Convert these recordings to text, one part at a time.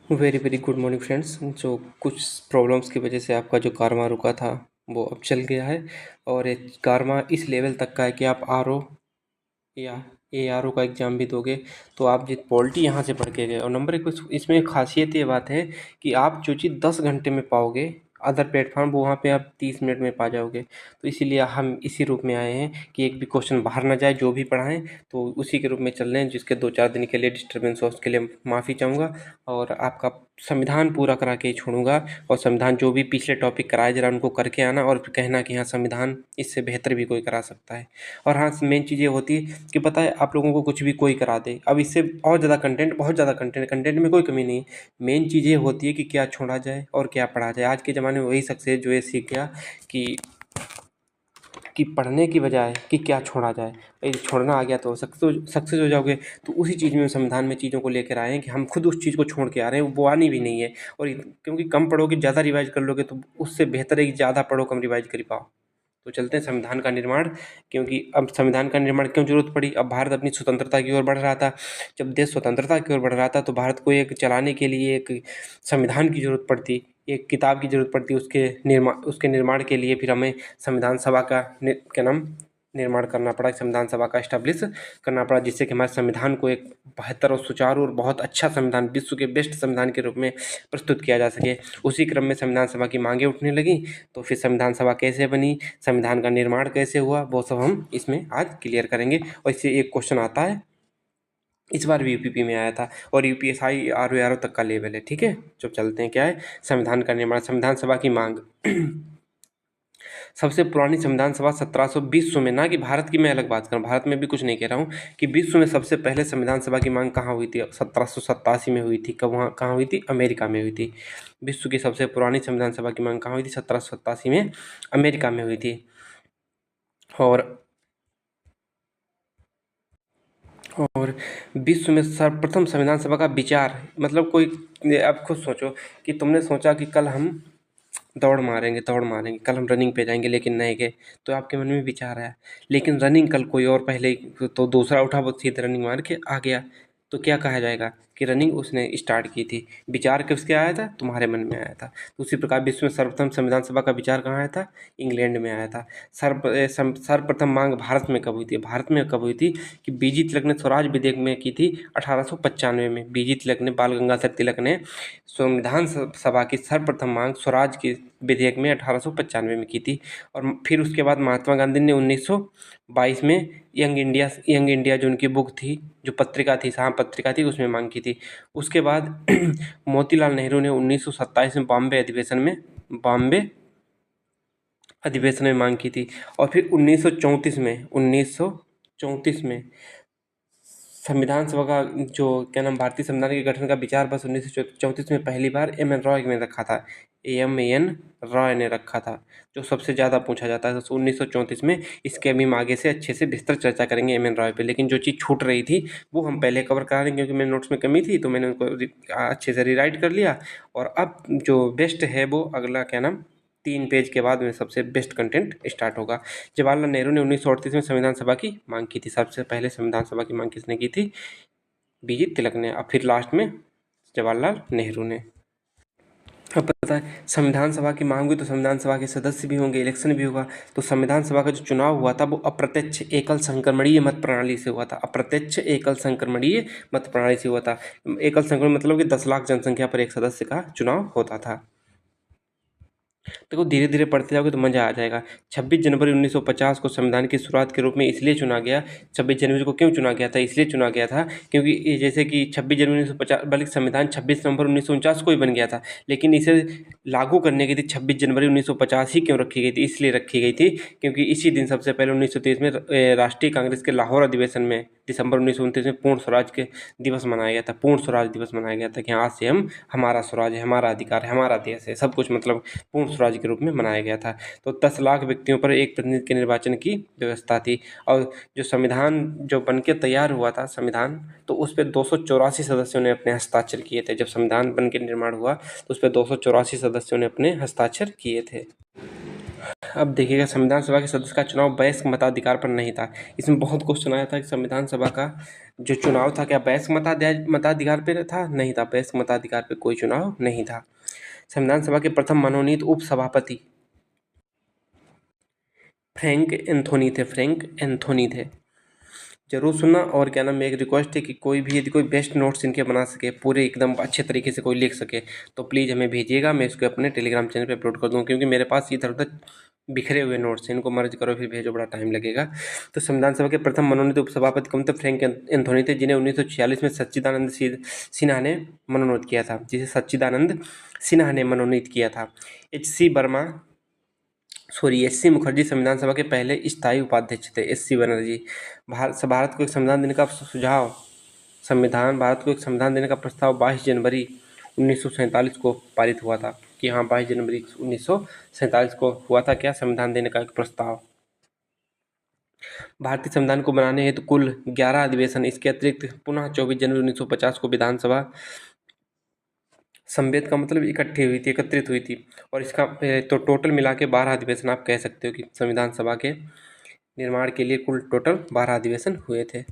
Very very good morning friends. जो कुछ problems की वजह से आपका जो कारमा रुका था वो अब चल गया है। और ये कारमा इस लेवल तक का है कि आप आर ओ या ए आर ओ का एग्ज़ाम भी दोगे तो आप जित पॉलिटी यहाँ से पढ़ के गए। और नंबर एक, इसमें खासियत ये बात है कि आप जो चीज़ 10 घंटे में पाओगे अदर प्लेटफॉर्म, वो वहाँ पे आप 30 मिनट में पा जाओगे। तो इसीलिए हम इसी रूप में आए हैं कि एक भी क्वेश्चन बाहर ना जाए, जो भी पढ़ाएं तो उसी के रूप में चल रहे हैं। जिसके 2-4 दिन के लिए डिस्टर्बेंस हो उसके लिए माफ़ी चाहूँगा और आपका संविधान पूरा करा के ही छोड़ूंगा। और संविधान जो भी पिछले टॉपिक कराए ज़रा उनको करके आना और फिर कहना कि हाँ संविधान इससे बेहतर भी कोई करा सकता है। और हाँ, मेन चीज़ ये होती है कि पता है आप लोगों को कुछ भी कोई करा दे, अब इससे और ज़्यादा कंटेंट, बहुत ज़्यादा कंटेंट में कोई कमी नहीं। मेन चीज़ ये होती है कि क्या छोड़ा जाए और क्या पढ़ा जाए। आज के ज़माने में वही सक्सेस जो है सीख गया कि पढ़ने की बजाय कि क्या छोड़ा जाए। यदि छोड़ना आ गया तो सक्सेस हो जाओगे। तो उसी चीज़ में संविधान में चीज़ों को लेकर आए हैं कि हम खुद उस चीज़ को छोड़ के आ रहे हैं, वो आनी भी नहीं है। और क्योंकि कम पढ़ोगे ज़्यादा रिवाइज कर लोगे तो उससे बेहतर है कि ज़्यादा पढ़ो कम रिवाइज कर पाओ। तो चलते हैं संविधान का निर्माण। क्योंकि अब संविधान का निर्माण क्यों जरूरत पड़ी? अब भारत अपनी स्वतंत्रता की ओर बढ़ रहा था। जब देश स्वतंत्रता की ओर बढ़ रहा था तो भारत को एक चलाने के लिए एक संविधान की जरूरत पड़ती, एक किताब की जरूरत पड़ती। उसके निर्माण के लिए फिर हमें संविधान सभा का क्या नाम निर्माण करना पड़ा, संविधान सभा का एस्टेब्लिश करना पड़ा, जिससे कि हमारे संविधान को एक बेहतर और सुचारू और बहुत अच्छा संविधान, विश्व के बेस्ट संविधान के रूप में प्रस्तुत किया जा सके। उसी क्रम में संविधान सभा की मांगें उठने लगी। तो फिर संविधान सभा कैसे बनी, संविधान का निर्माण कैसे हुआ, वो सब हम इसमें आज क्लियर करेंगे। और इससे एक क्वेश्चन आता है, इस बार भी यूपीपी में आया था और यूपीएसआई आर ओ तक का लेवल है। ठीक है, जब चलते हैं क्या है संविधान का निर्माण, संविधान सभा की मांग। सबसे पुरानी संविधान सभा 1720 में, ना कि भारत की मैं अलग बात करूँ, भारत में भी कुछ नहीं कह रहा हूँ, कि विश्व में सबसे पहले संविधान सभा की मांग कहाँ हुई थी? 1787 में हुई थी। कब? वहाँ कहाँ हुई थी? अमेरिका में हुई थी। विश्व की सबसे पुरानी संविधान सभा की मांग कहाँ हुई थी? 1787 में अमेरिका में हुई थी। और विश्व में सर्वप्रथम संविधान सभा का विचार, मतलब कोई, आप खुद सोचो कि तुमने सोचा कि कल हम दौड़ मारेंगे, कल हम रनिंग पे जाएंगे, लेकिन नहीं गए। तो आपके मन में विचार आया, लेकिन रनिंग कल कोई और पहले तो दूसरा उठा, वो सीधे रनिंग मार के आ गया। तो क्या कहा जाएगा कि रनिंग उसने स्टार्ट की थी। विचार किसके आया था? तुम्हारे मन में आया था। तो उसी प्रकार विश्व में सर्वप्रथम संविधान सभा का विचार कहाँ आया था? इंग्लैंड में आया था। सर्वप्रथम मांग भारत में कब हुई थी? भारत में कब हुई थी कि बीजी तिलक ने स्वराज विधेयक में की थी 1895 में। बीजी तिलक ने, बाल गंगाधर तिलक ने संविधान सभा की सर्वप्रथम मांग स्वराज के विधेयक में 1895 में की थी। और फिर उसके बाद महात्मा गांधी ने 1922 में यंग इंडिया जो उनकी बुक थी, जो पत्रिका थी, हाँ पत्रिका थी, उसमें मांग की थी। उसके बाद मोतीलाल नेहरू ने 1927 में बॉम्बे अधिवेशन में मांग की थी। और फिर 1934 में संविधान सभा का जो क्या नाम, भारतीय संविधान के गठन का विचार बस 1934 में पहली बार एम एन रॉय ने रखा था। एम रॉय ने रखा था, जो सबसे ज़्यादा पूछा जाता है। तो 1934 में, इसके अभी हम आगे से अच्छे से विस्तृत चर्चा करेंगे एम एन रॉय पे। लेकिन जो चीज़ छूट रही थी वो हम पहले कवर करा रहे हैं, क्योंकि मेरे नोट्स में कमी थी तो मैंने उनको अच्छे से रीराइट कर लिया। और अब जो बेस्ट है वो अगला क्या नाम 3 पेज के बाद में सबसे बेस्ट कंटेंट स्टार्ट होगा। जवाहरलाल नेहरू ने 1938 में संविधान सभा की मांग की थी। सबसे पहले संविधान सभा की मांग किसने की थी? बीजी तिलक ने। अब फिर लास्ट में जवाहरलाल नेहरू ने। अब पता है संविधान सभा की मांग हुई तो संविधान सभा के सदस्य भी होंगे, इलेक्शन भी होगा। तो संविधान सभा का जो चुनाव हुआ था वो अप्रत्यक्ष एकल संक्रमणीय मत प्रणाली से हुआ था। अप्रत्यक्ष एकल संक्रमणीय मत प्रणाली से हुआ था। एकल संक्रमण मतलब कि 10 लाख जनसंख्या पर एक सदस्य का चुनाव होता था। देखो धीरे धीरे पढ़ते जाओगे तो मज़ा आ जाएगा। 26 जनवरी 1950 को संविधान की शुरुआत के रूप में इसलिए चुना गया। 26 जनवरी को क्यों चुना गया था? इसलिए चुना गया था क्योंकि ये जैसे कि 26 जनवरी 1950, बल्कि संविधान 26 नवंबर 1949 को ही बन गया था, लेकिन इसे लागू करने की थी 26 जनवरी 1950 ही क्यों रखी गई थी? इसलिए रखी गई थी क्योंकि इसी दिन सबसे पहले 1923 में राष्ट्रीय कांग्रेस के लाहौर अधिवेशन में दिसंबर 1929 में पूर्ण स्वराज के दिवस मनाया गया था। पूर्ण स्वराज दिवस मनाया गया था कि आज से हम, हमारा स्वराज है, हमारा अधिकार है, हमारा देश है, सब कुछ मतलब पूर्ण स्वराज के रूप में मनाया गया था। तो 10 लाख व्यक्तियों पर एक प्रतिनिधि के निर्वाचन की व्यवस्था थी। और जो संविधान जो बन के तैयार हुआ था संविधान, तो उस पर 284 सदस्यों ने अपने हस्ताक्षर किए थे। जब संविधान बन के निर्माण हुआ तो उस पर 284 सदस्यों ने अपने हस्ताक्षर किए थे। अब देखिएगा, संविधान सभा के सदस्य का चुनाव वयस्क मताधिकार पर नहीं था। इसमें बहुत क्वेश्चन आया था कि संविधान सभा का जो चुनाव था क्या वयस्क मताधिकार पे था? नहीं था, वयस्क मताधिकार पे कोई चुनाव नहीं था। संविधान सभा के प्रथम मनोनीत उपसभापति फ्रैंक एंथोनी थे। फ्रैंक एंथोनी थे, जरूर सुनना। और क्या नाम, मेरी एक रिक्वेस्ट है कि कोई भी यदि कोई बेस्ट नोट्स इनके बना सके, पूरे एकदम अच्छे तरीके से कोई लिख सके, तो प्लीज़ हमें भेजिएगा। मैं इसको अपने टेलीग्राम चैनल पे अपलोड कर दूँगा, क्योंकि मेरे पास इधर उधर बिखरे हुए नोट्स हैं, इनको मर्ज करो फिर भेजो, बड़ा टाइम लगेगा। तो संविधान सभा के प्रथम मनोनीत उपसभापति कौन थे? फ्रैंक एंथोनी थे, जिन्हें 1946 में सच्चिदानंद सिन्हा ने मनोनीत किया था, जिसे सच्चिदानंद सिन्हा ने मनोनीत किया था। एस.सी. मुखर्जी संविधान सभा के पहले स्थायी उपाध्यक्ष थे। एस.सी. बनर्जी। भारत को एक संविधान देने का सुझाव भारत को एक संविधान देने का प्रस्ताव 22 जनवरी 1947 को पारित हुआ था। कि हाँ, 22 जनवरी 1947 को हुआ था क्या? संविधान देने का एक प्रस्ताव। भारतीय संविधान को बनाने हेतु कुल 11 अधिवेशन, इसके अतिरिक्त पुनः 24 जनवरी 1950 को विधानसभा संवेद का मतलब एकत्रित हुई थी। और इसका तो टोटल मिला के 12 अधिवेशन आप कह सकते हो कि संविधान सभा के निर्माण के लिए कुल टोटल 12 अधिवेशन हुए थे।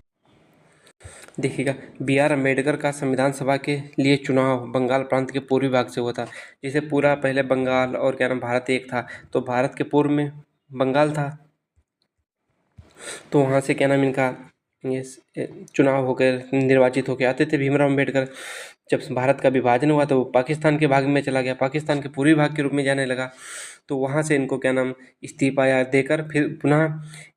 देखिएगा, B.R. अम्बेडकर का संविधान सभा के लिए चुनाव बंगाल प्रांत के पूर्वी भाग से हुआ था। जैसे पूरा पहले बंगाल और क्या नाम भारत एक था, तो भारत के पूर्व में बंगाल था, तो वहाँ से क्या नाम इनका ये चुनाव होकर निर्वाचित होकर आते थे भीमराव अम्बेडकर। जब भारत का विभाजन हुआ तो वो पाकिस्तान के भाग में चला गया, पाकिस्तान के पूर्वी भाग के रूप में जाने लगा, तो वहाँ से इनको क्या नाम इस्तीफा या देकर फिर पुनः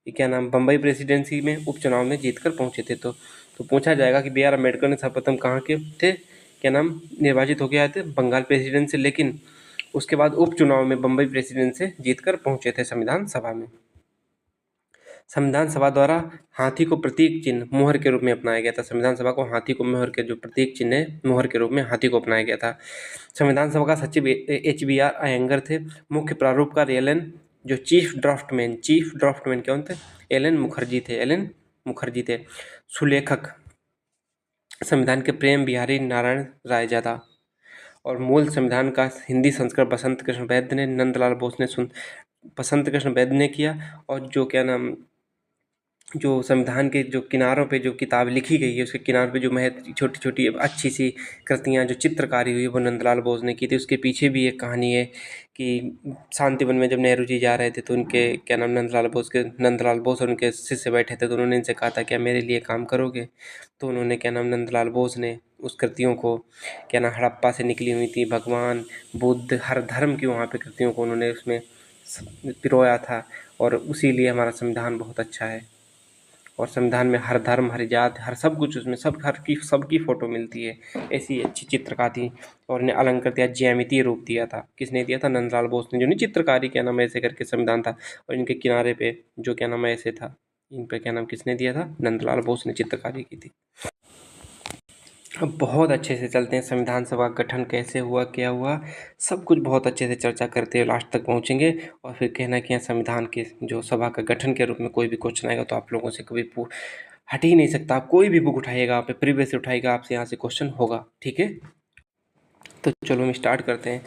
क्या नाम बम्बई प्रेसिडेंसी में उपचुनाव में जीत कर पहुँचे थे। तो पूछा जाएगा कि B.R. अम्बेडकर ने सर्वप्रथम कहाँ के थे, क्या नाम निर्वाचित होकर आए थे? बंगाल प्रेसिडेंट से, लेकिन उसके बाद उपचुनाव में बम्बई प्रेसिडेंट से जीत कर पहुँचे थे संविधान सभा में। संविधान सभा द्वारा हाथी को प्रतीक चिन्ह मोहर के रूप में अपनाया गया था। संविधान सभा को हाथी को मोहर के जो प्रतीक चिन्ह है, मोहर के रूप में हाथी को अपनाया गया था। संविधान सभा का सचिव H.B.R. अयंगर थे। मुख्य प्रारूपकार जो चीफ ड्राफ्टमैन कौन थे? एल.एन. मुखर्जी थे। सुलेखक संविधान के प्रेम बिहारी नारायण रायजादा। और मूल संविधान का हिंदी संस्करण बसंत कृष्ण वैद्य ने, नंदलाल बोस ने बसंत कृष्ण वैद्य ने किया। और जो क्या नाम जो संविधान के जो किनारों पे जो किताब लिखी गई है, उसके किनारों पे जो छोटी छोटी अच्छी सी कृतियाँ जो चित्रकारी हुई है, वो नंदलाल बोस ने की थी। उसके पीछे भी एक कहानी है कि शांतिवन में जब नेहरू जी जा रहे थे, तो उनके क्या नाम नंदलाल बोस और उनके शिष्य बैठे थे, तो उन्होंने इनसे कहा था क्या मेरे लिए काम करोगे? तो उन्होंने क्या नाम नंदलाल बोस ने उस कृतियों को क्या नाम हड़प्पा से निकली हुई थी, भगवान बुद्ध हर धर्म की वहाँ पे कृतियों को उन्होंने उसमें पिरोया था। और उसी लिए हमारा संविधान बहुत अच्छा है। और संविधान में हर धर्म, हर जाति, हर सब कुछ उसमें सबकी फ़ोटो मिलती है। ऐसी अच्छी चित्रकारी थी। और इन्हें अलंकृत या ज्यामितीय रूप दिया था। किसने दिया था? नंदलाल बोस ने, जो नहीं चित्रकारी क्या नाम ऐसे करके संविधान था, और इनके किनारे पे जो क्या नाम ऐसे था, इन पे क्या नाम किसने दिया था? नंदलाल बोस ने चित्रकारी की थी। अब बहुत अच्छे से चलते हैं, संविधान सभा का गठन कैसे हुआ, क्या हुआ, सब कुछ बहुत अच्छे से चर्चा करते हुए लास्ट तक पहुंचेंगे। और फिर कहना कि यहाँ संविधान के जो सभा का गठन के रूप में कोई भी क्वेश्चन आएगा तो आप लोगों से कभी हट ही नहीं सकता। आप कोई भी बुक उठाइएगा, आप प्रीवियस से उठाइएगा, आपसे यहाँ से क्वेश्चन होगा। ठीक है, तो चलो हम स्टार्ट करते हैं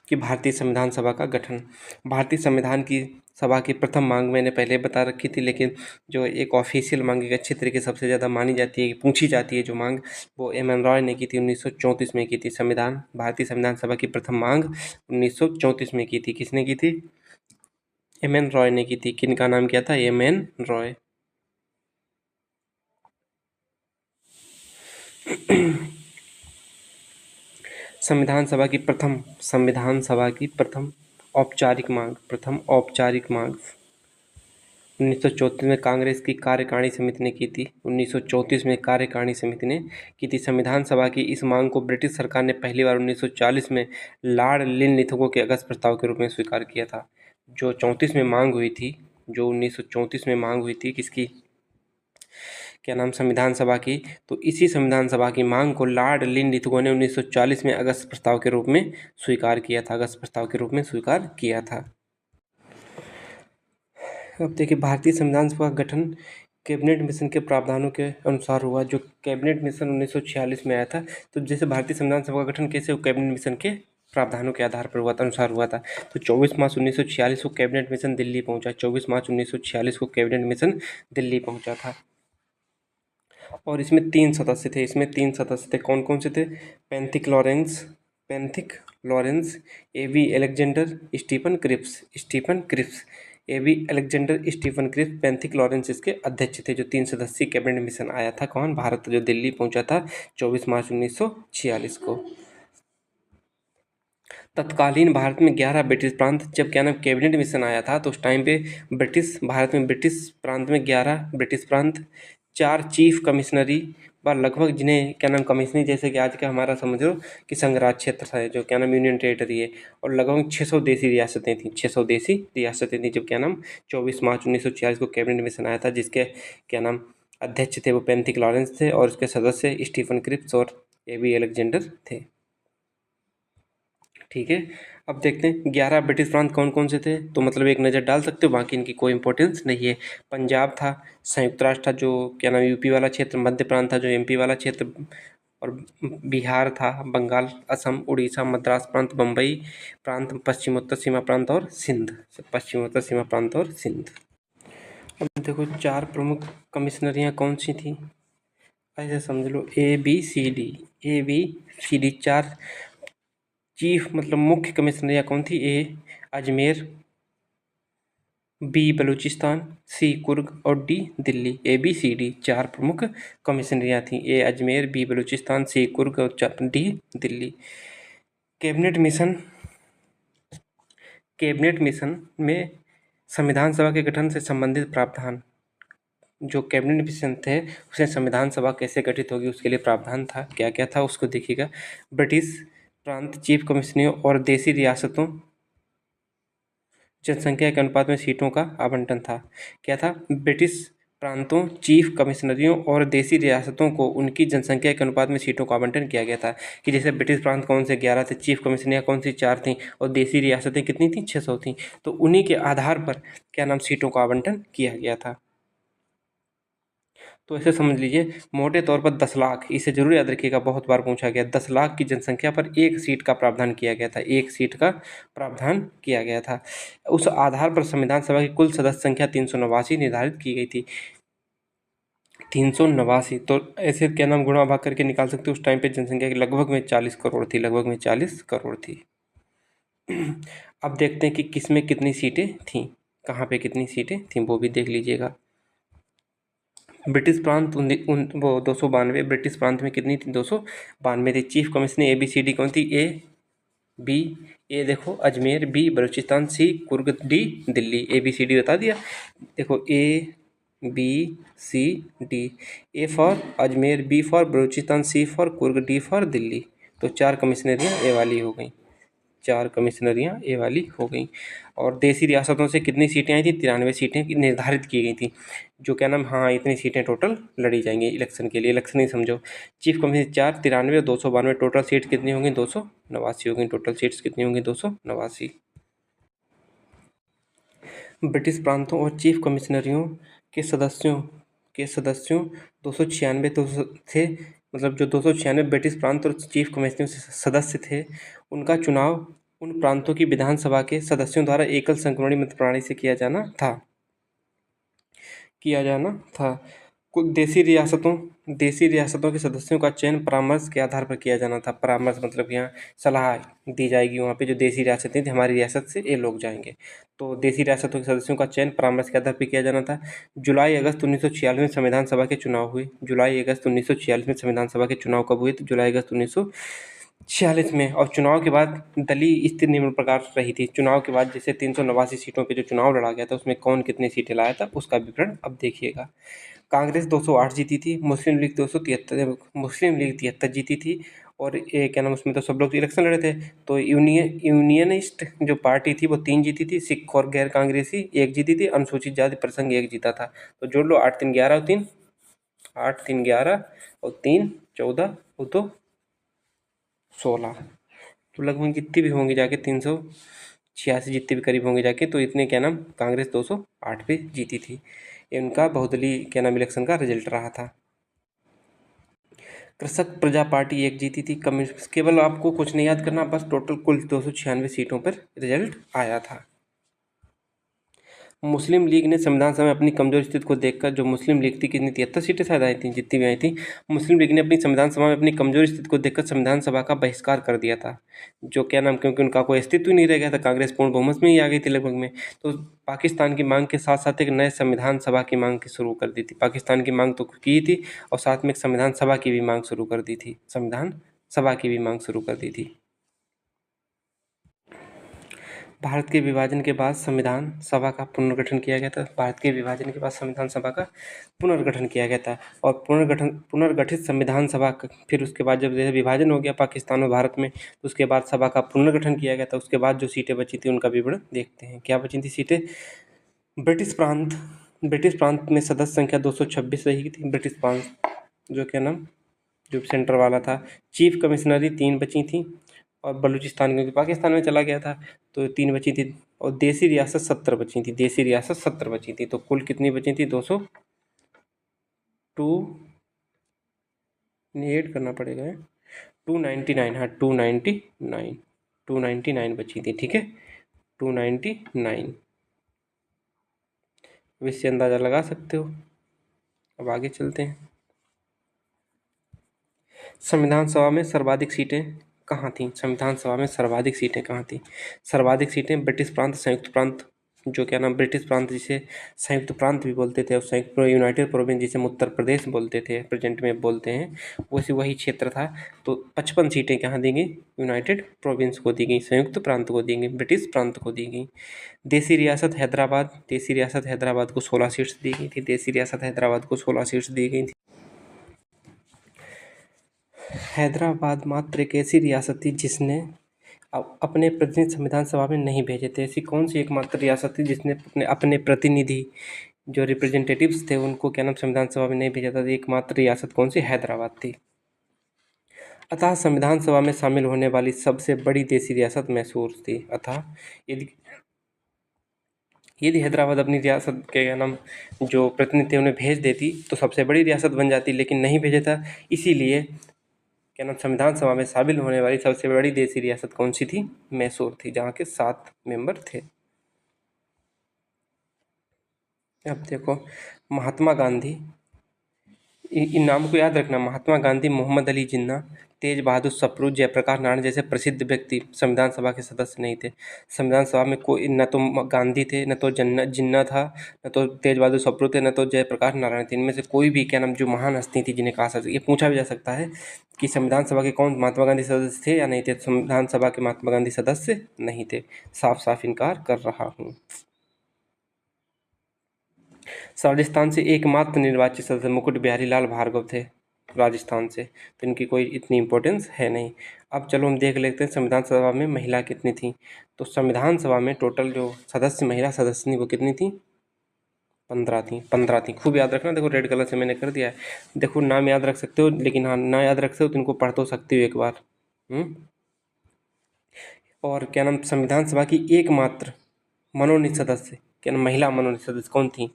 कि भारतीय संविधान सभा का गठन। भारतीय संविधान की सभा की प्रथम मांग मैंने पहले बता रखी थी, लेकिन जो एक ऑफिशियल मांग एक अच्छी तरीके से सबसे ज़्यादा मानी जाती है, पूछी जाती है जो मांग, वो M.N. रॉय ने की थी। 1934 में की थी भारतीय संविधान सभा की प्रथम मांग 1934 में की थी। किसने की थी? M.N. रॉय ने की थी। किनका नाम क्या था? M.N. रॉय। संविधान सभा की प्रथम औपचारिक मांग 1934 में कांग्रेस की कार्यकारिणी समिति ने की थी। 1934 में कार्यकारिणी समिति ने की थी। संविधान सभा की इस मांग को ब्रिटिश सरकार ने पहली बार 1940 में लॉर्ड लिनलिथगो के अगस्त प्रस्ताव के रूप में स्वीकार किया था। जो 34 में मांग हुई थी, जो 1934 में मांग हुई थी किसकी, क्या नाम संविधान सभा की, तो इसी संविधान सभा की मांग को लॉर्ड लिनलिथगो ने 1940 में अगस्त प्रस्ताव के रूप में स्वीकार किया था। अब देखिए, भारतीय संविधान सभा का गठन कैबिनेट मिशन के प्रावधानों के अनुसार हुआ। जो कैबिनेट मिशन 1946 में आया था, तो जैसे भारतीय संविधान सभा का गठन कैसे हुआ? कैबिनेट मिशन के प्रावधानों के आधार पर हुआ था, अनुसार हुआ था। तो 24 मार्च 1946 को कैबिनेट मिशन दिल्ली पहुंचा। 24 मार्च 1946 को कैबिनेट मिशन दिल्ली पहुंचा था। और इसमें 3 सदस्य थे। कौन कौन से थे? Pethick Lawrence, A V Alexander, Stephen Cripps, A V Alexander, Stephen Cripps, Pethick Lawrence इसके अध्यक्ष थे। जो 3 सदस्यीय कैबिनेट मिशन आया था, कौन? भारत, जो दिल्ली पहुंचा था 24 मार्च 1946 को। तत्कालीन भारत में 11 ब्रिटिश प्रांत, जब क्या नाम कैबिनेट मिशन आया था तो उस टाइम पे भारत में ब्रिटिश प्रांत में 11 ब्रिटिश प्रांत, 4 चीफ कमिश्नरी व लगभग जिन्हें क्या नाम कमिश्नरी, जैसे कि आज का हमारा समझ लो कि संघराज क्षेत्र है, जो क्या नाम यूनियन टेरिटरी है, और लगभग 600 देसी रियासतें थीं। 600 देसी रियासतें थीं जब क्या नाम 24 मार्च 1946 को कैबिनेट मिशन आया था, जिसके क्या नाम अध्यक्ष थे वो पैंथिक लॉरेंस थे, और उसके सदस्य स्टीफन क्रिप्स और एवी अलेक्जेंडर थे। ठीक है, अब देखते हैं 11 ब्रिटिश प्रांत कौन कौन से थे। तो मतलब एक नज़र डाल सकते हो, बाकी इनकी कोई इंपॉर्टेंस नहीं है। पंजाब था, संयुक्त राष्ट्र था जो क्या नाम यूपी वाला क्षेत्र, मध्य प्रांत था जो एमपी वाला क्षेत्र, और बिहार था, बंगाल, असम, उड़ीसा, मद्रास प्रांत, बम्बई प्रांत, पश्चिमोत्तर सीमा प्रांत और सिंध, पश्चिमोत्तर सीमा प्रांत और सिंध। अब देखो 4 प्रमुख कमिश्नरियाँ कौन सी थी, ऐसे समझ लो A B C D 4 chief मतलब मुख्य कमिश्नरियाँ कौन थी? A Ajmer, B Balochistan, C Coorg और डी दिल्ली। ABCD 4 प्रमुख कमिश्नरियाँ थीं। A Ajmer, B Balochistan, C Coorg और डी दिल्ली। कैबिनेट मिशन में संविधान सभा के गठन से संबंधित प्रावधान, जो कैबिनेट मिशन थे उसमें संविधान सभा कैसे गठित होगी उसके लिए प्रावधान था। क्या क्या था उसको देखिएगा। ब्रिटिश प्रांत, चीफ कमिश्नरियों और देसी रियासतों जनसंख्या के अनुपात में सीटों का आवंटन था। क्या था? ब्रिटिश प्रांतों, चीफ कमिश्नरियों और देसी रियासतों को उनकी जनसंख्या के अनुपात में सीटों का आवंटन किया गया था। कि जैसे ब्रिटिश प्रांत कौन से 11 थे, चीफ कमिश्नरियाँ कौन सी 4 थीं, और देसी रियासतें कितनी थीं? 600 थीं। तो उन्हीं के आधार पर क्या नाम सीटों का आवंटन किया गया था। तो ऐसे समझ लीजिए मोटे तौर पर 10 लाख, इसे जरूर याद रखिएगा, बहुत बार पूछा गया, 10 लाख की जनसंख्या पर एक सीट का प्रावधान किया गया था। एक सीट का प्रावधान किया गया था। उस आधार पर संविधान सभा की कुल सदस्य संख्या 389 निर्धारित की गई थी। 389। तो ऐसे क्या नाम गुणा भाग करके निकाल सकते हो। उस टाइम पे जनसंख्या की लगभग में 40 करोड़ थी, लगभग में 40 करोड़ थी। अब देखते हैं कि किस में कितनी सीटें थीं, कहाँ पे कितनी सीटें थीं, वो भी देख लीजिएगा। ब्रिटिश प्रांत वो 292, ब्रिटिश प्रांत में कितनी थी? 292 थी। चीफ कमिश्नर ABCD कौन थी? ए देखो Ajmer, B Balochistan, C Coorg, D Delhi. ABCD बता दिया। देखो ABCD, A for Ajmer, B for Baluchistan, C for Coorg, D for Delhi. तो 4 कमिश्नरियाँ ए वाली हो गई, 4 कमिश्नरियाँ ए वाली हो गई। और देसी रियासतों से कितनी सीटें आई थी? 93 सीटें निर्धारित की गई थी, जो क्या नाम हाँ इतनी सीटें टोटल लड़ी जाएंगी इलेक्शन के लिए। इलेक्शन ही समझो। चीफ कमिश्नर 4, 93 और 292, टोटल सीट कितनी होंगी? 289 होंगी। टोटल सीट्स कितनी होंगी? 289। ब्रिटिश प्रांतों और चीफ कमिश्नरियों के सदस्यों 296 तो थे, मतलब जो 296 ब्रिटिश प्रांत और चीफ कमिश्नर सदस्य थे, उनका चुनाव उन प्रांतों की विधानसभा के सदस्यों द्वारा एकल संक्रमणी मत प्रणाली से किया जाना था। कुछ देसी रियासतों के सदस्यों का चयन परामर्श के आधार पर किया जाना था। परामर्श मतलब यहाँ सलाह दी जाएगी, वहाँ पे जो देसी रियासतें थी, हमारी रियासत से ये लोग जाएंगे, तो देसी रियासतों के सदस्यों का चयन परामर्श के आधार पर किया जाना था। जुलाई अगस्त 1946 में संविधान सभा के चुनाव हुए। जुलाई अगस्त 1946 में संविधान सभा के चुनाव कब हुए? तो जुलाई अगस्त 1946 में। और चुनाव के बाद दलीय स्थिति निम्न प्रकार रही थी। चुनाव के बाद जैसे 389 सीटों पे जो चुनाव लड़ा गया था उसमें कौन कितनी सीटें लाया था उसका विवरण अब देखिएगा। कांग्रेस 208 जीती थी, मुस्लिम लीग 73 जीती थी, और ये क्या नाम उसमें तो सब लोग इलेक्शन लड़े थे। तो यूनियनिस्ट जो पार्टी थी वो 3 जीती थी, सिख और गैर कांग्रेसी 1 जीती थी, अनुसूचित जाति प्रसंघ 1 जीता था। तो जोड़ लो 8 3 11 और 3 8 3 11 और 3 14 और 2 16। तो लगभग जितनी भी होंगी जाके 386 जितने भी करीब होंगे जाके, तो इतने क्या नाम कांग्रेस 208 पे जीती थी। इनका बहुदलीय क्या नाम इलेक्शन का रिजल्ट रहा था। कृषक प्रजा पार्टी एक जीती थी। कम्युनिस्ट, केवल आपको कुछ नहीं याद करना, बस टोटल कुल 296 सीटों पर रिजल्ट आया था। मुस्लिम लीग ने संविधान सभा में अपनी कमजोर स्थिति को देखकर, जो मुस्लिम लीग थी कितनी 73 सीटें शायद आई थी, जितनी भी आई थी, मुस्लिम लीग ने अपनी संविधान सभा में अपनी कमजोर स्थिति को देखकर संविधान सभा का बहिष्कार कर दिया था। जो क्या नाम, क्योंकि उनका कोई अस्तित्व ही नहीं रह गया था, कांग्रेस पूर्ण बहुमत में ही आ गई थी लगभग में। तो पाकिस्तान की मांग के साथ साथ एक नए संविधान सभा की मांग की शुरू कर दी थी। पाकिस्तान की मांग तो की थी और साथ में एक संविधान सभा की भी मांग शुरू कर दी थी। संविधान सभा की भी मांग शुरू कर दी थी। भारत के विभाजन के बाद संविधान सभा का पुनर्गठन किया गया था। भारत के विभाजन के बाद संविधान सभा का पुनर्गठन किया गया था और पुनर्गठित संविधान सभा फिर उसके बाद जब जैसे विभाजन हो गया पाकिस्तान और भारत में, तो उसके बाद सभा का पुनर्गठन किया गया था। उसके बाद जो सीटें बची थी उनका विवरण देखते हैं। क्या बची थी सीटें? ब्रिटिश प्रांत में सदस्य संख्या 226 रही थी। ब्रिटिश प्रांत जो क्या नाम, जो सेंटर वाला था। चीफ कमिश्नरी 3 बची थी और बलूचिस्तान क्योंकि पाकिस्तान में चला गया था तो 3 बची थी और देसी रियासत 70 बची थी। देसी रियासत 70 बची थी। तो कुल कितनी बची थी? 202 ऐड करना पड़ेगा, 299। हाँ 299 बची थी। ठीक है 299, इससे अंदाज़ा लगा सकते हो। अब आगे चलते हैं। संविधान सभा में सर्वाधिक सीटें कहाँ थीं? संविधान सभा में सर्वाधिक सीटें कहाँ थीं? सर्वाधिक सीटें ब्रिटिश प्रांत, संयुक्त प्रांत, जो क्या नाम ब्रिटिश प्रांत जिसे संयुक्त प्रांत भी बोलते थे और संयुक्त यूनाइटेड प्रोविंस जिसे उत्तर प्रदेश बोलते थे, प्रेजेंट में बोलते हैं, वही क्षेत्र था। तो 55 सीटें कहाँ दी गई? यूनाइटेड प्रोविंस को दी गई, संयुक्त प्रांत को दी गई, ब्रिटिश प्रांत को दी गई। देसी रियासत हैदराबाद को 16 सीट्स दी गई थी। देसी रियासत हैदराबाद को 16 सीट्स दी गई थी। हैदराबाद मात्र एक ऐसी रियासत थी जिसने अपने प्रतिनिधि संविधान सभा में नहीं भेजे थे। ऐसी कौन सी एकमात्र रियासत थी जिसने अपने प्रतिनिधि जो रिप्रेजेंटेटिव्स थे उनको क्या नाम संविधान सभा में नहीं भेजा था? एकमात्र रियासत कौन सी? हैदराबाद थी। अतः संविधान सभा में शामिल होने वाली सबसे बड़ी देसी रियासत मैसूर थी। अतः यदि हैदराबाद अपनी रियासत के क्या नाम जो प्रतिनिधि थे उन्हें भेज देती तो सबसे बड़ी रियासत बन जाती, लेकिन नहीं भेजा था। इसीलिए क्या नाम संविधान सभा में शामिल होने वाली सबसे बड़ी देसी रियासत कौन सी थी? मैसूर थी, जहाँ के 7 मेंबर थे। अब देखो महात्मा गांधी, इन नाम को याद रखना। महात्मा गांधी, मोहम्मद अली जिन्ना, तेज बहादुर सप्रू, जयप्रकाश नारायण जैसे प्रसिद्ध व्यक्ति संविधान सभा के सदस्य नहीं थे। संविधान सभा में कोई न तो गांधी थे, न तो जिन्ना था, न तो तेज बहादुर सप्रू थे, न तो जयप्रकाश नारायण थे। इनमें से कोई भी क्या नाम जो महान हस्ती थी जिन्हें कहा सकते, ये पूछा भी जा सकता है कि संविधान सभा के कौन महात्मा गांधी सदस्य थे या नहीं थे। संविधान सभा के महात्मा गांधी सदस्य नहीं थे। साफ साफ इनकार कर रहा हूँ। राजस्थान से एकमात्र निर्वाचित सदस्य मुकुट बिहारी लाल भार्गव थे, राजस्थान से, तो इनकी कोई इतनी इम्पोर्टेंस है नहीं। अब चलो हम देख लेते हैं संविधान सभा में महिला कितनी थी। तो संविधान सभा में टोटल जो सदस्य महिला सदस्य थी वो कितनी थी? 15 थी। खूब याद रखना। देखो रेड कलर से मैंने कर दिया है। देखो नाम याद रख सकते हो, लेकिन हाँ ना याद रख सकते हो तो इनको पढ़ तो सकते हो एक बार। और क्या नाम संविधान सभा की एकमात्र मनोनीत सदस्य, क्या नाम महिला मनोनीत सदस्य कौन थी?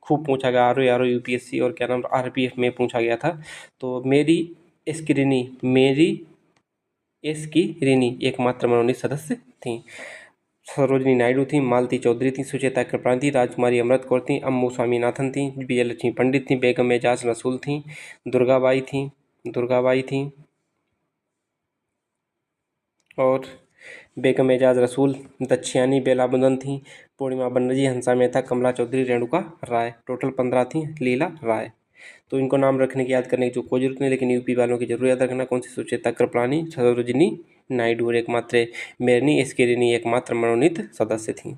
खूब पूछा गया, आर यूपीएससी और क्या नाम आरपीएफ में पूछा गया था। तो मेरी एस की रिनी एकमात्र मनोनीत सदस्य थी। सरोजनी नायडू थी, मालती चौधरी थी, सुचेता कृपलानी थी, राजकुमारी अमृत कौर थी, अम्मू स्वामीनाथन थी, विजयलक्ष्मी पंडित थी, बेगम एजाज रसूल थी, दुर्गाबाई थी और बेगम एजाज रसूल, दक्षियानी बेलामुदन थी, पूर्णिमा बनर्जी, हंसा मेहता, कमला चौधरी, रेणुका राय। टोटल 15 थी। लीला राय। तो इनको नाम रखने की, याद करने की जो कोई जरूरत नहीं, लेकिन यूपी वालों की जरूर याद रखना। कौन सी? सुचेता कृपलानी, सरोजनी नायडू और एकमात्र मेरनी एसकेरिनी एकमात्र मनोनीत सदस्य थी।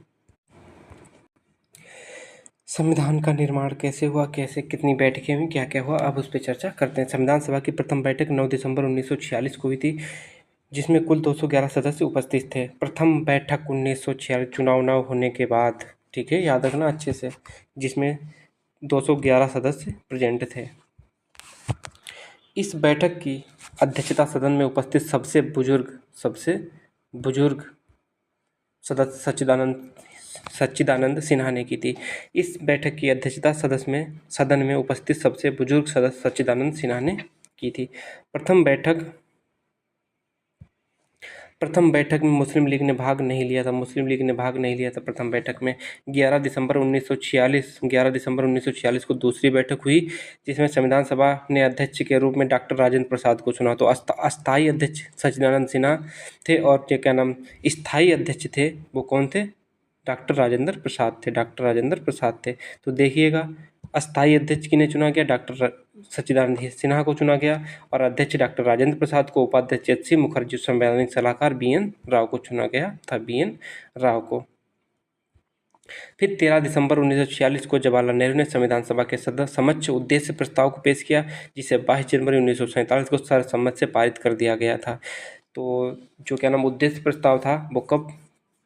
संविधान का निर्माण कैसे हुआ, कैसे कितनी बैठकें हुई, क्या क्या हुआ, अब उस पर चर्चा करते हैं। संविधान सभा की प्रथम बैठक 9 दिसंबर 1946 को हुई थी, जिसमें कुल 211 सदस्य उपस्थित थे। प्रथम बैठक 1946 चुनाव होने के बाद, ठीक है याद रखना अच्छे से, जिसमें 211 सदस्य प्रेजेंट थे। इस बैठक की अध्यक्षता सदन में उपस्थित सबसे बुजुर्ग सदस्य सच्चिदानंद सिन्हा ने की थी। इस बैठक की अध्यक्षता सदन में उपस्थित सबसे बुजुर्ग सदस्य सच्चिदानंद सिन्हा ने की थी। प्रथम बैठक में मुस्लिम लीग ने भाग नहीं लिया था। प्रथम बैठक में 11 दिसंबर 1946 को दूसरी बैठक हुई, जिसमें संविधान सभा ने अध्यक्ष के रूप में डॉक्टर राजेंद्र प्रसाद को चुना। तो अस्थायी अध्यक्ष सच्चिदानंद सिन्हा थे और ये क्या नाम स्थायी अध्यक्ष थे वो कौन थे? डॉक्टर राजेंद्र प्रसाद थे। तो देखिएगा, अस्थायी अध्यक्ष किन्हें चुना गया? डॉक्टर सच्चिदानंद सिन्हा को चुना गया, और अध्यक्ष डॉक्टर राजेंद्र प्रसाद को, उपाध्यक्ष एच सी मुखर्जी, संवैधानिक सलाहकार बी एन राव को चुना गया था। फिर 13 दिसंबर 1946 को जवाहरलाल नेहरू ने संविधान सभा के समक्ष उद्देश्य प्रस्ताव को पेश किया, जिसे 22 जनवरी 1947 को सर्वसम्मत से पारित कर दिया गया था। तो जो क्या नाम उद्देश्य प्रस्ताव था वो कब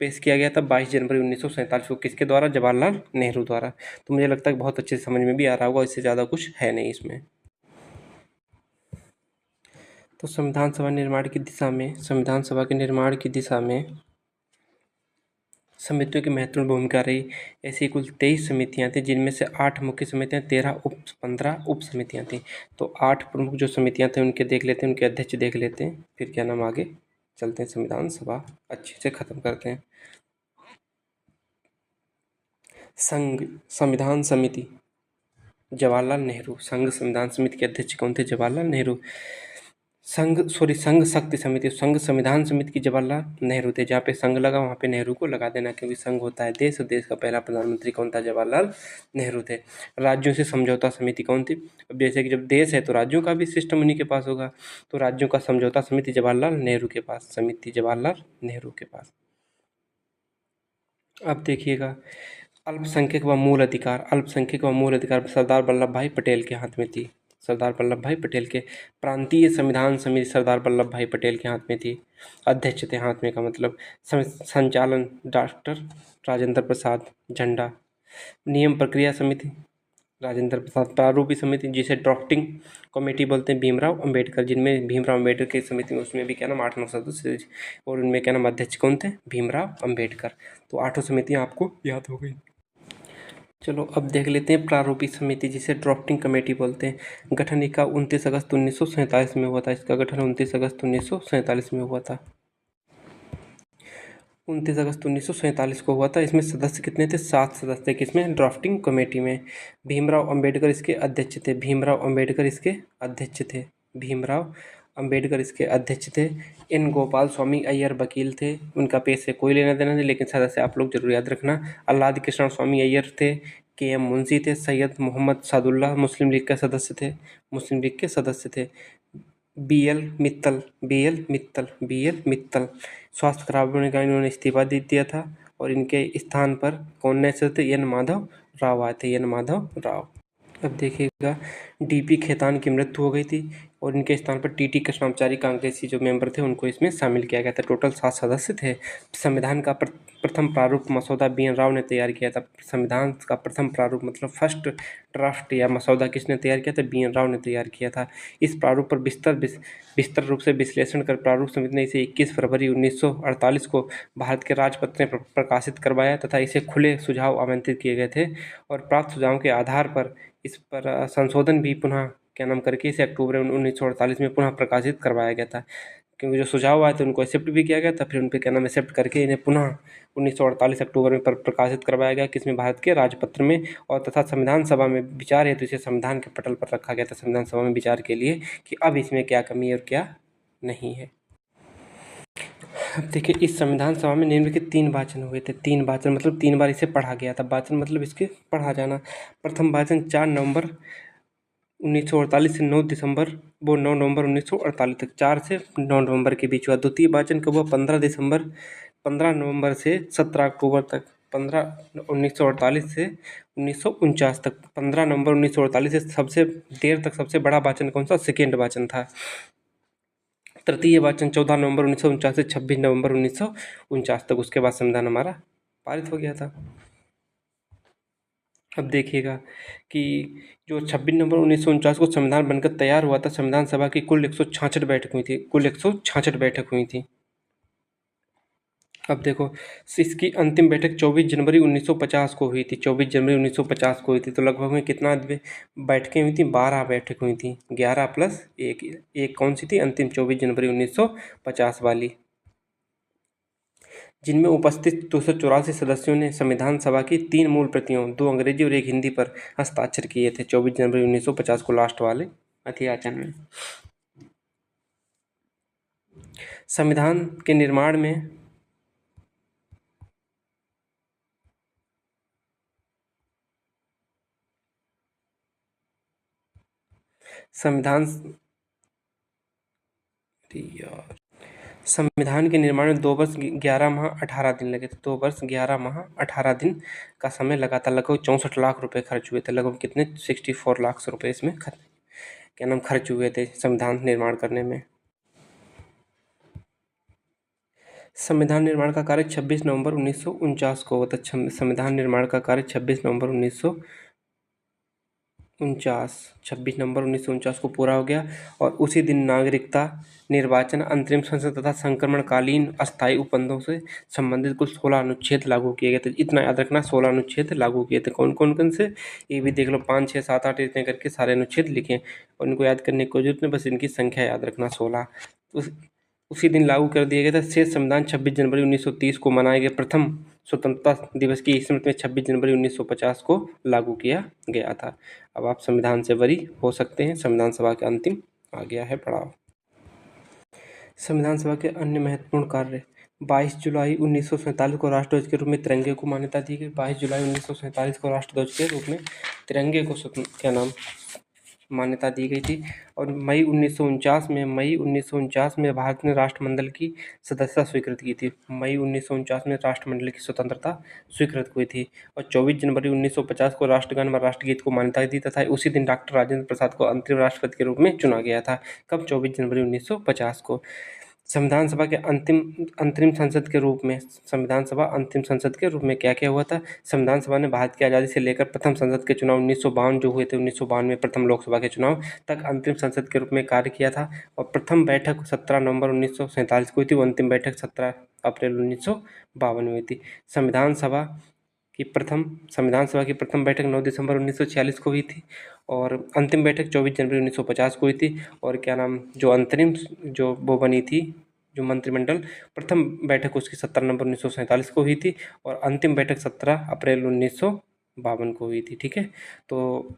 पेश किया गया था? 22 जनवरी 1947 को। किसके द्वारा? जवाहरलाल नेहरू द्वारा। तो मुझे लगता है बहुत अच्छे से समझ में भी आ रहा होगा, इससे ज़्यादा कुछ है नहीं इसमें। तो संविधान सभा के निर्माण की दिशा में समितियों की महत्वपूर्ण भूमिका रही। ऐसी कुल 23 समितियां थी, जिनमें से 8 मुख्य समितियां, 15 उप समितियां थी। तो 8 प्रमुख जो समितियां थी उनके देख लेते हैं, उनके अध्यक्ष देख लेते हैं, फिर क्या नाम आगे चलते हैं, संविधान सभा अच्छे से खत्म करते हैं। संघ संविधान समिति जवाहरलाल नेहरू। संघ संविधान समिति के अध्यक्ष कौन थे? जवाहरलाल नेहरू। संघ शक्ति समिति, संघ संविधान समिति की जवाहरलाल नेहरू थे। जहाँ पे संघ लगा वहाँ पे नेहरू को लगा देना, क्योंकि संघ होता है देश, और देश का पहला प्रधानमंत्री कौन था? जवाहरलाल नेहरू थे। राज्यों से समझौता समिति कौन थी? अब जैसे कि जब देश है तो राज्यों का भी सिस्टम उन्हीं के पास होगा, तो राज्यों का समझौता समिति जवाहरलाल नेहरू के पास। अब देखिएगा, अल्पसंख्यक व मूल अधिकार सरदार वल्लभ भाई पटेल के हाथ में थी। प्रांतीय संविधान समिति सरदार वल्लभ भाई पटेल के हाथ में थी। अध्यक्ष थे, हाथ में का मतलब। संचालन डॉक्टर राजेंद्र प्रसाद। झंडा नियम प्रक्रिया समिति राजेंद्र प्रसाद। प्रारूपी समिति, जिसे ड्राफ्टिंग कमेटी बोलते हैं, भीमराव अंबेडकर, जिनमें भीमराव अंबेडकर की समिति में उसमें भी क्या नाम 8-9 सदस्य, और उनमें क्या नाम अध्यक्ष कौन थे? भीमराव अंबेडकर। तो 8 समितियाँ आपको याद हो गई। चलो अब देख लेते हैं प्रारूपी समिति, जिसे ड्राफ्टिंग कमेटी बोलते हैं। गठन इसका 29 अगस्त 1947 में हुआ था। 29 अगस्त 1947 को हुआ था। इसमें सदस्य कितने थे? 7 सदस्य थे। किसमें? ड्राफ्टिंग कमेटी में। भीमराव अंबेडकर इसके अध्यक्ष थे। एन गोपाल स्वामी अय्यर वकील थे। उनका पेश से कोई लेना देना नहीं, लेकिन सदस्य आप लोग जरूर याद रखना। आह्लाद कृष्ण स्वामी अय्यर थे। के एम मुंशी थे। सैयद मोहम्मद सादुल्लाह मुस्लिम लीग के सदस्य थे। बी एल मित्तल स्वास्थ्य खराब होने के कारण इन्होंने इस्तीफा दे दिया था, और इनके स्थान पर कौन नए सदस्य थे? एन माधव राव। अब देखिएगा, डीपी खेतान की मृत्यु हो गई थी, और इनके स्थान पर टीटी कृष्णाचारी कांग्रेसी जो मेंबर थे उनको इसमें शामिल किया गया था। टोटल 7 सदस्य थे। संविधान का प्रथम प्रारूप मसौदा बी एन राव ने तैयार किया था। संविधान का प्रथम प्रारूप मतलब फर्स्ट ड्राफ्ट या मसौदा किसने तैयार किया था? बी एन राव ने तैयार किया था। इस प्रारूप पर विस्तार रूप से विश्लेषण कर प्रारूप समिति ने इसे 21 फरवरी 1948 को भारत के राजपत्र में प्रकाशित करवाया, तथा इसे खुले सुझाव आमंत्रित किए गए थे, और प्राप्त सुझावों के आधार पर इस पर संशोधन भी पुनः क्या नाम करके इसे अक्टूबर 1948 में पुनः प्रकाशित करवाया गया था। क्योंकि जो सुझाव आए थे उनको एक्सेप्ट भी किया गया था, फिर उन पर क्या नाम एक्सेप्ट करके इन्हें पुनः 1948 अक्टूबर में प्रकाशित करवाया गया, किसमें? भारत के राजपत्र में। और तथा संविधान सभा में विचार है तो इसे संविधान के पटल पर रखा गया था, संविधान सभा में विचार के लिए, कि अब इसमें क्या कमी है और क्या नहीं है। अब देखिए, इस संविधान सभा में निम्नलिखित 3 वाचन हुए थे। 3 वाचन मतलब 3 बार इसे पढ़ा गया था। वाचन मतलब इसके पढ़ा जाना। प्रथम वाचन 4 नवंबर 1948 से 9 नवंबर 1948 तक, 4 से 9 नवंबर के बीच हुआ। द्वितीय वाचन कब हुआ? 15 नवंबर से 17 अक्टूबर तक। 1948 से 1949 तक। 15 नवंबर 1948 से सबसे देर तक सबसे बड़ा वाचन कौन सा? सेकेंड वाचन था। तृतीय वाचन 14 नवंबर 1949 से 26 नवंबर 1949 तक। उसके बाद संविधान हमारा पारित हो गया था। अब देखिएगा कि जो 26 नवंबर 1949 को संविधान बनकर तैयार हुआ था, संविधान सभा की कुल 166 बैठक हुई थी। अब देखो, इसकी अंतिम बैठक 24 जनवरी 1950 को हुई थी। 24 जनवरी 1950 को हुई थी, तो लगभग में कितना बैठकें हुई थी? 12 बैठक हुई थी। 11 प्लस एक, एक कौन सी थी? अंतिम 24 जनवरी 1950 वाली, जिनमें उपस्थित 284 सदस्यों ने संविधान सभा की 3 मूल प्रतियों, 2 अंग्रेजी और 1 हिंदी पर हस्ताक्षर किए थे 24 जनवरी 1950 को लास्ट वाले अध्याचन में। संविधान के निर्माण में संविधान यार संविधान के निर्माण में 2 वर्ष 11 माह 18 दिन लगे थे। 2 वर्ष 11 माह 18 दिन का समय लगा था। लगभग 64 लाख रुपए खर्च हुए थे। लगभग कितने? 64 लाख रुपए इसमें क्या नाम खर्च हुए थे संविधान निर्माण करने में। संविधान निर्माण का कार्य 26 नवंबर 1949 को हुआ था। संविधान निर्माण का कार्य 26 नवंबर 1949 को पूरा हो गया, और उसी दिन नागरिकता, निर्वाचन, अंतरिम संसद तथा संक्रमणकालीन अस्थायी उपबंधों से संबंधित कुल 16 अनुच्छेद लागू किए गए थे। इतना याद रखना, 16 अनुच्छेद लागू किए थे। कौन कौन कौन से? ये भी देख लो, 5 6 7 8 इतने करके सारे अनुच्छेद लिखे, और इनको याद करने की कोई जरूरत नहीं, बस इनकी संख्या याद रखना 16। उसी दिन लागू कर दिया गया था। शेष संविधान 26 जनवरी 1930 को मनाए गए प्रथम स्वतंत्रता दिवस की स्मृति में 26 जनवरी 1950 को लागू किया गया था। अब आप संविधान से बरी हो सकते हैं। संविधान सभा के अंतिम आ गया है पड़ाव। संविधान सभा के अन्य महत्वपूर्ण कार्य: 22 जुलाई 1947 को राष्ट्रध्वज के रूप में तिरंगे को मान्यता दी गई। 22 जुलाई 1947 को राष्ट्रध्वज के रूप में तिरंगे को क्या नाम मान्यता दी गई थी। और मई 1949 में भारत ने राष्ट्रमंडल की सदस्यता स्वीकृत की थी। मई 1949 में राष्ट्रमंडल की स्वतंत्रता स्वीकृत हुई थी। और 24 जनवरी 1950 को राष्ट्रगान व राष्ट्रगीत को मान्यता दी तथा उसी दिन डॉक्टर राजेंद्र प्रसाद को अंतरिम राष्ट्रपति के रूप में चुना गया था। कब? 24 जनवरी 1950 को। संविधान सभा के अंतरिम संसद के रूप में, संविधान सभा अंतिम संसद के रूप में क्या क्या हुआ था? संविधान सभा ने भारत की आज़ादी से लेकर प्रथम संसद के चुनाव 1952 जो हुए थे, 1952 में प्रथम लोकसभा के चुनाव तक अंतिम संसद के रूप में कार्य किया था। और प्रथम बैठक 17 नवंबर 1947 को हुई थी। वो अंतिम बैठक 17 अप्रैल 1952 में हुई थी। संविधान सभा की प्रथम बैठक 9 दिसंबर 1946 को हुई थी, और अंतिम बैठक 24 जनवरी 1950 को हुई थी। और क्या नाम, जो अंतरिम जो वो बनी थी, जो मंत्रिमंडल, प्रथम बैठक उसकी 17 नवंबर 1947 को हुई थी, और अंतिम बैठक 17 अप्रैल 1952 को हुई थी। ठीक है, तो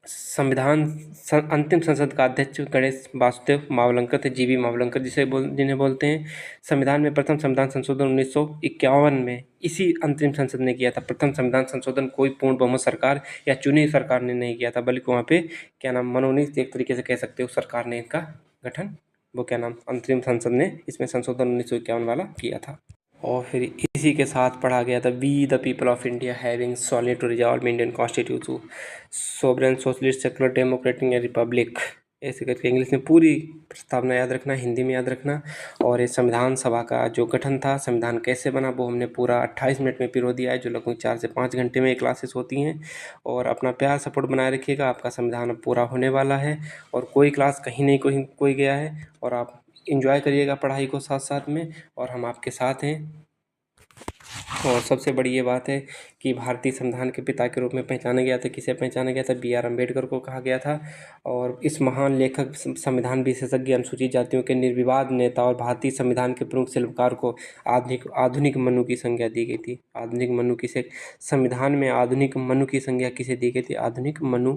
अंतिम संसद का अध्यक्ष गणेश वासुदेव मावलंकर थे, जीवी मावलंकर जिन्हें बोलते हैं। संविधान में प्रथम संविधान संशोधन 1951 में इसी अंतिम संसद ने किया था। प्रथम संविधान संशोधन कोई पूर्ण बहुमत सरकार या चुनी हुई सरकार ने नहीं किया था, बल्कि वहाँ पे क्या नाम, मनोनीत एक तरीके से कह सकते हो, सरकार ने इनका गठन, वो क्या नाम, अंतरिम संसद ने इसमें संशोधन 1951 वाला किया था। और फिर इसी के साथ पढ़ा गया था, we the people of India having solid to resolve Indian constitution sovereign socialist secular democratic republic, ऐसे करके इंग्लिश में पूरी प्रस्तावना याद रखना, हिंदी में याद रखना। और ये संविधान सभा का जो गठन था, संविधान कैसे बना, वो हमने पूरा 28 मिनट में पिरो दिया है, जो लगभग 4 से 5 घंटे में क्लासेस होती हैं। और अपना प्यार सपोर्ट बनाए रखिएगा, आपका संविधान अब पूरा होने वाला है, और कोई क्लास कहीं नहीं कोई गया है, और आप इंजॉय करिएगा पढ़ाई को साथ साथ में, और हम आपके साथ हैं। और सबसे बड़ी ये बात है कि भारतीय संविधान के पिता के रूप में पहचाना गया था। किसे पहचाना गया था? बी आर अम्बेडकर को कहा गया था। और इस महान लेखक, संविधान विशेषज्ञ, अनुसूचित जातियों के निर्विवाद नेता और भारतीय संविधान के प्रमुख शिल्पकार को आधुनिक मनु की संज्ञा दी गई थी। आधुनिक मनु किसे, संविधान में आधुनिक मनु की संज्ञा किसे दी गई थी? आधुनिक मनु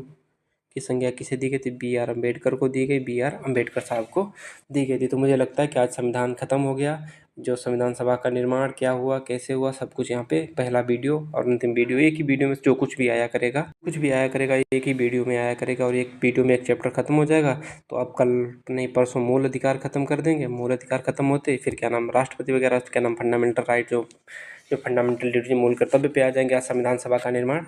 की संज्ञा किसे दी गई थी? बी आर अम्बेडकर को दी गई, बी आर अम्बेडकर साहब को दी गई थी। तो मुझे लगता है कि आज संविधान खत्म हो गया। जो संविधान सभा का निर्माण क्या हुआ, कैसे हुआ, सब कुछ यहाँ पे पहला वीडियो और अंतिम वीडियो, एक ही वीडियो में जो कुछ भी आया करेगा एक ही वीडियो में आया करेगा, और एक वीडियो में एक चैप्टर खत्म हो जाएगा। तो अब कल नहीं परसों मूल अधिकार खत्म कर देंगे। मूल अधिकार खत्म होते फिर क्या नाम, राष्ट्रपति वगैरह, क्या नाम, फंडामेंटल राइट, जो फंडामेंटल ड्यूटी, मूल कर्तव्य पे आ जाएंगे। आज संविधान सभा का निर्माण,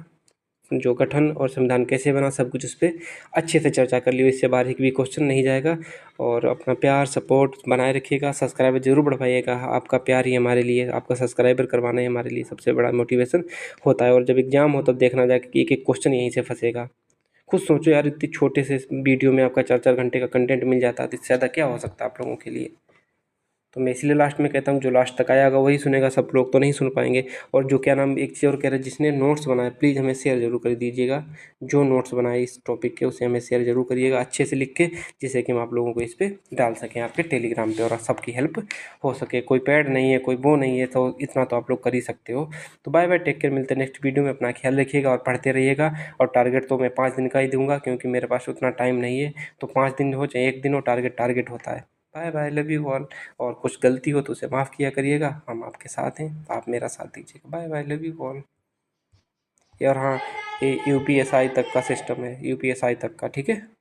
जो गठन और संविधान कैसे बना, सब कुछ इस पर अच्छे से चर्चा कर ली। इससे बाहर एक भी क्वेश्चन नहीं जाएगा। और अपना प्यार सपोर्ट बनाए रखिएगा, सब्सक्राइबर जरूर बढ़वाइएगा। आपका प्यार ही हमारे लिए, आपका सब्सक्राइबर करवाना ही हमारे लिए सबसे बड़ा मोटिवेशन होता है। और जब एग्जाम हो तब देखना जाए कि एक एक क्वेश्चन यहीं से फंसेगा। खुद सोचो यार, इतनी छोटे से वीडियो में आपका 4 4 घंटे का कंटेंट मिल जाता है, तो इससे ज़्यादा क्या हो सकता है आप लोगों के लिए। तो मैं इसलिए लास्ट में कहता हूँ जो लास्ट तक आएगा वही सुनेगा, सब लोग तो नहीं सुन पाएंगे। और जो क्या नाम, एक चीज़ और कह रहे हैं, जिसने नोट्स बनाए प्लीज़ हमें शेयर जरूर कर दीजिएगा। जो नोट्स बनाए इस टॉपिक के उसे हमें शेयर जरूर करिएगा अच्छे से लिख के, जिससे कि हम आप लोगों को इस पर डाल सकें आपके टेलीग्राम पे और सबकी हेल्प हो सके। कोई पैड नहीं है, कोई वो नहीं है, तो इतना तो आप लोग कर ही सकते हो। तो बाय बाय, टेक केयर, मिलते हैं नेक्स्ट वीडियो में। अपना ख्याल रखिएगा और पढ़ते रहिएगा। और टारगेट तो मैं 5 दिन का ही दूंगा, क्योंकि मेरे पास उतना टाइम नहीं है। तो 5 दिन हो चाहे 1 दिन हो, टारगेट टारगेट होता है। Bye bye, love you all. और कुछ गलती हो तो उसे माफ़ किया करिएगा, हम आपके साथ हैं, आप मेरा साथ दीजिएगा। Bye bye, love you all. और हाँ, ये यूपीएसआई तक का सिस्टम है, यूपीएसआई तक का, ठीक है।